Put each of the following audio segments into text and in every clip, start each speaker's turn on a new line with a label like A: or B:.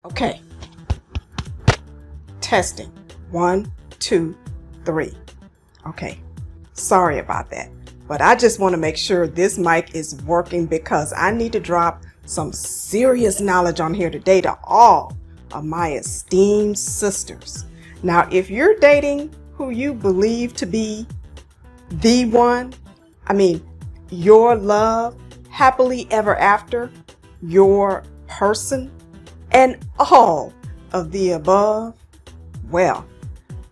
A: Okay. Testing. 1, 2, 3. Okay. Sorry about that. But I just want to make sure this mic is working because I need to drop some serious knowledge on here today to all of my esteemed sisters. Now, if you're dating who you believe to be the one, your love, happily ever after, your person, and all of the above, well,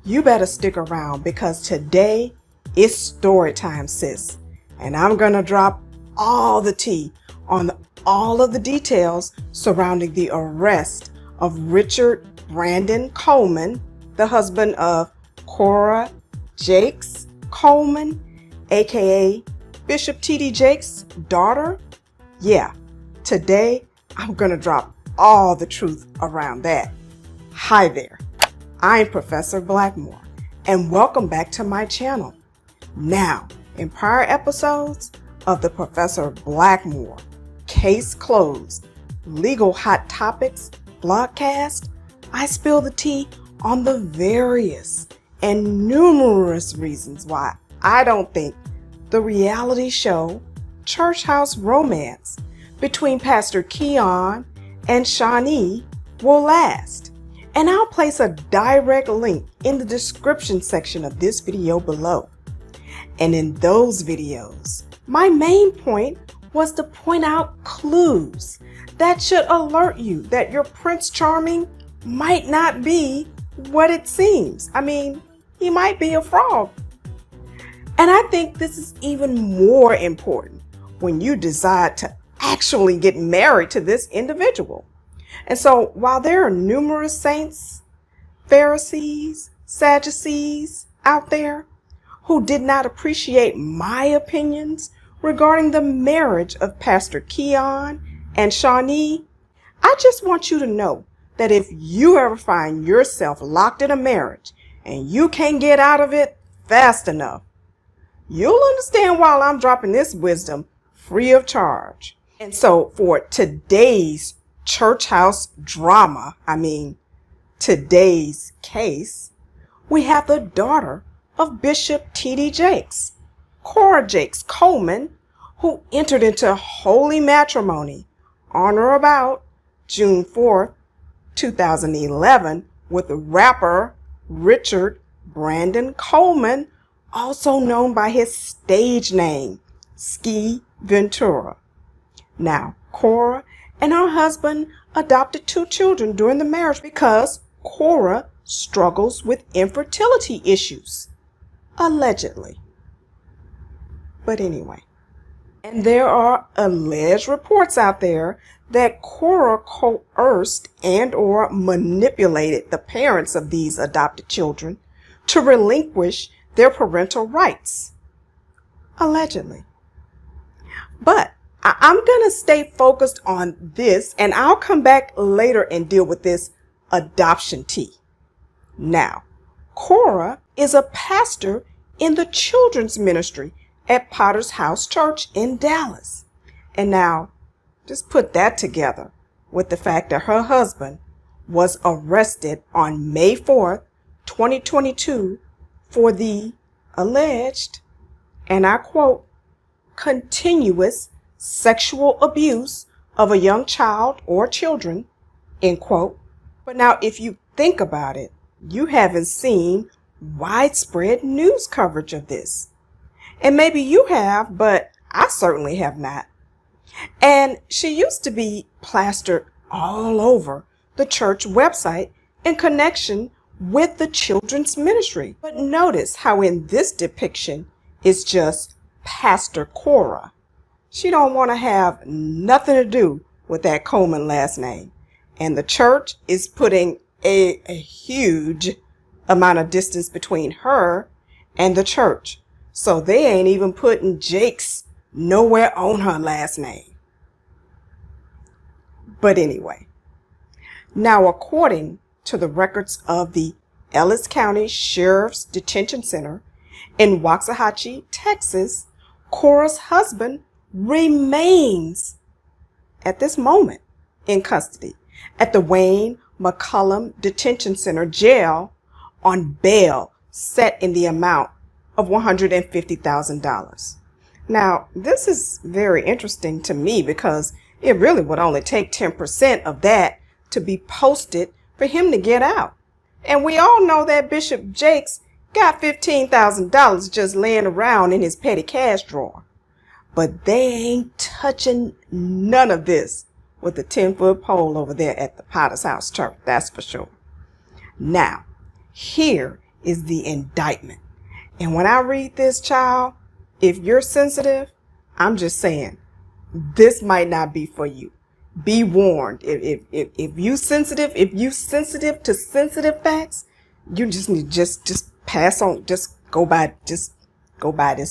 A: you better stick around because today is story time, sis. And I'm going to drop all the tea on all of the details surrounding the arrest of Richard Brandon Coleman, the husband of Cora Jakes Coleman, aka BishopTDJakes' daughter. Yeah, today I'm going to drop all the truth around that. Hi there, I'm Professor Blackmore, and welcome back to my channel. Now, in prior episodes of the Professor Blackmore Case Closed Legal Hot Topics blogcast, I spill the tea on the various and numerous reasons why I don't think the reality show Church House Romance between Pastor Keion and Shaunie will last. And I'll place a direct link in the description section of this video below. And in those videos, my main point was to point out clues that should alert you that your Prince Charming might not be what it seems. He might be a fraud. And I think this is even more important when you decide to actually get married to this individual. And so while there are numerous saints, Pharisees, Sadducees out there who did not appreciate my opinions regarding the marriage of Pastor Keion and Shaunie, I just want you to know that if you ever find yourself locked in a marriage and you can't get out of it fast enough, you'll understand why I'm dropping this wisdom free of charge. And so for today's church house drama, today's case, we have the daughter of Bishop T.D. Jakes, Cora Jakes Coleman, who entered into holy matrimony on or about June 4th, 2011 with rapper Richard Brandon Coleman, also known by his stage name, Ski Ventura. Now, Cora and her husband adopted 2 children during the marriage because Cora struggles with infertility issues, allegedly. But anyway, and there are alleged reports out there that Cora coerced and or manipulated the parents of these adopted children to relinquish their parental rights, allegedly. But I'm going to stay focused on this, and I'll come back later and deal with this adoption tea. Now, Cora is a pastor in the children's ministry at Potter's House Church in Dallas. And now, just put that together with the fact that her husband was arrested on May 4th, 2022 for the alleged, and I quote, continuous sexual abuse of a young child or children, end quote. But now, if you think about it, you haven't seen widespread news coverage of this. And maybe you have, but I certainly have not. And she used to be plastered all over the church website in connection with the children's ministry. But notice how in this depiction it's just Pastor Cora. She don't want to have nothing to do with that Coleman last name. And the church is putting a huge amount of distance between her and the church. So they ain't even putting Jakes nowhere on her last name. But anyway, now according to the records of the Ellis County Sheriff's Detention Center in Waxahachie, Texas, Cora's husband remains at this moment in custody. at the Wayne McCullum Detention Center jail on bail set in the amount of $150,000. Now, this is very interesting to me because it really would only take 10% of that to be posted for him to get out. And we all know that Bishop Jakes got $15,000 just laying around in his petty cash drawer. But they ain't touching none of this with the 10-foot pole over there at the Potter's House Church, that's for sure. Now, here is the indictment. And when I read this, child, if you're sensitive, I'm just saying, this might not be for you. Be warned. If you sensitive to sensitive facts, you just need just pass on, just go by this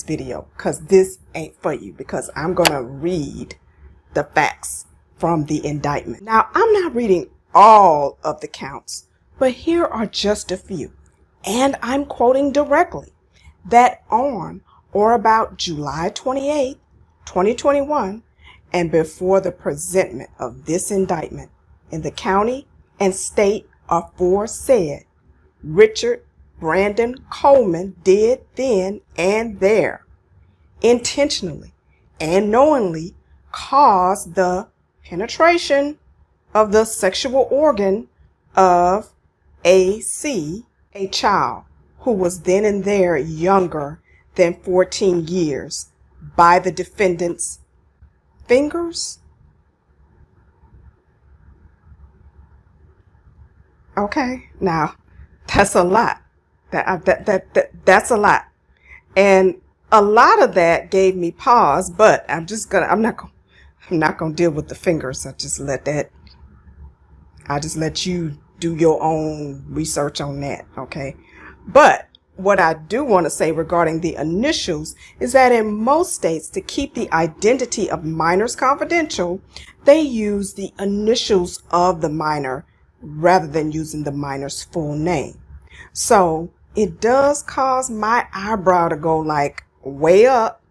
A: video, because this ain't for you, because I'm gonna read the facts from the indictment. Now, I'm not reading all of the counts, but here are just a few. And I'm quoting directly that on or about July 28, 2021, and before the presentment of this indictment in the county and state aforesaid, Richard Brandon Coleman did then and there intentionally and knowingly cause the penetration of the sexual organ of AC, a child who was then and there younger than 14 years, by the defendant's fingers. Okay, now that's a lot. That's a lot, and a lot of that gave me pause. But I'm not gonna deal with the fingers. I just let you do your own research on that. Okay, but what I do want to say regarding the initials is that in most states, to keep the identity of minors confidential, they use the initials of the minor rather than using the minor's full name. So it does cause my eyebrow to go like way up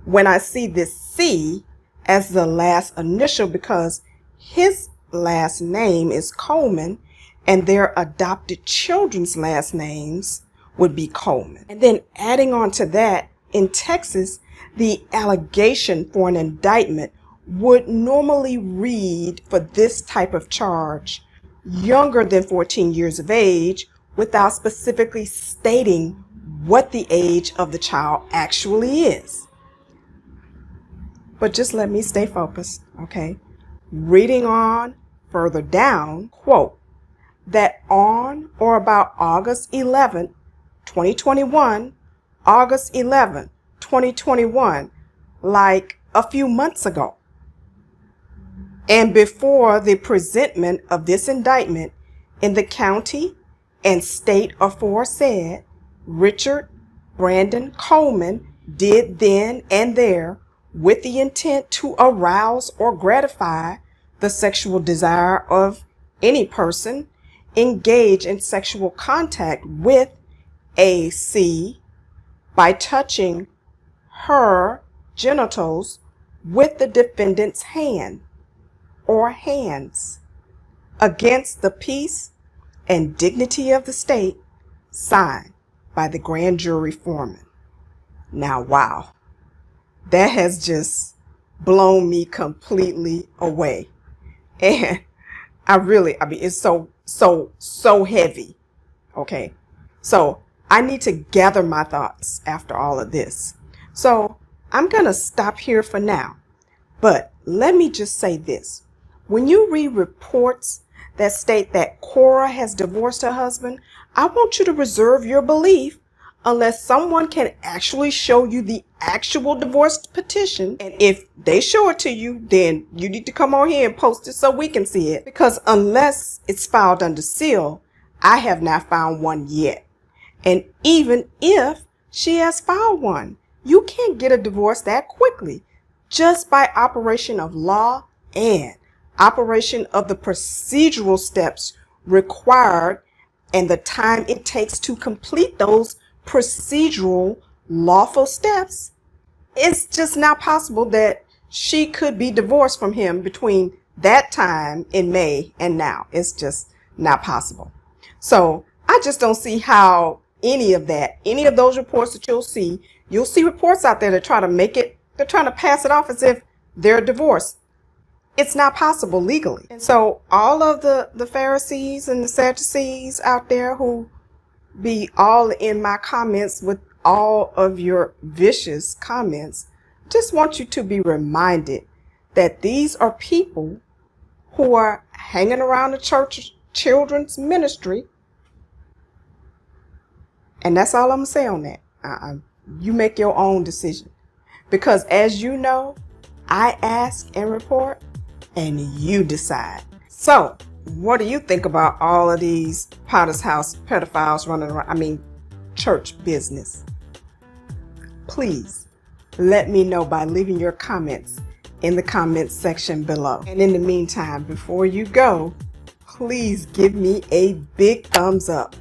A: when I see this C as the last initial, because his last name is Coleman and their adopted children's last names would be Coleman. And then adding on to that, in Texas, the allegation for an indictment would normally read for this type of charge, younger than 14 years of age, without specifically stating what the age of the child actually is. But just let me stay focused, okay? Reading on further down, quote, that on or about August 11, 2021, August 11, 2021, like a few months ago, and before the presentment of this indictment in the county and state aforesaid, Richard Brandon Coleman did then and there, with the intent to arouse or gratify the sexual desire of any person, engage in sexual contact with AC by touching her genitals with the defendant's hand or hands against the peace and dignity of the state, signed by the grand jury foreman. Now, wow, that has just blown me completely away. And I mean, it's so heavy. Okay. So I need to gather my thoughts after all of this. So I'm going to stop here for now. But let me just say this. When you read reports that state that Cora has divorced her husband, I want you to reserve your belief unless someone can actually show you the actual divorce petition. And if they show it to you, then you need to come on here and post it so we can see it. Because unless it's filed under seal, I have not found one yet. And even if she has filed one, you can't get a divorce that quickly just by operation of law and operation of the procedural steps required and the time it takes to complete those procedural lawful steps. It's just not possible that she could be divorced from him between that time in May and now. It's just not possible. So I just don't see how any of those reports that you'll see reports out there that try to make it, they're trying to pass it off as if they're divorced. It's not possible legally. And so all of the Pharisees and the Sadducees out there who be all in my comments with all of your vicious comments, just want you to be reminded that these are people who are hanging around the church children's ministry. And that's all I'm going to say on that. You make your own decision. Because as you know, I ask and report, and you decide. So, what do you think about all of these Potter's House pedophiles running around, church business? Please let me know by leaving your comments in the comments section below. And in the meantime, before you go, please give me a big thumbs up.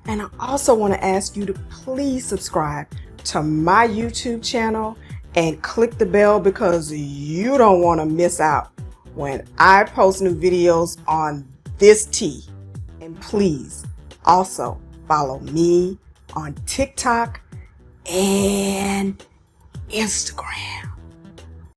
A: And I also want to ask you to please subscribe to my YouTube channel and click the bell, because you don't want to miss out when I post new videos on this tea. And please also follow me on TikTok and Instagram.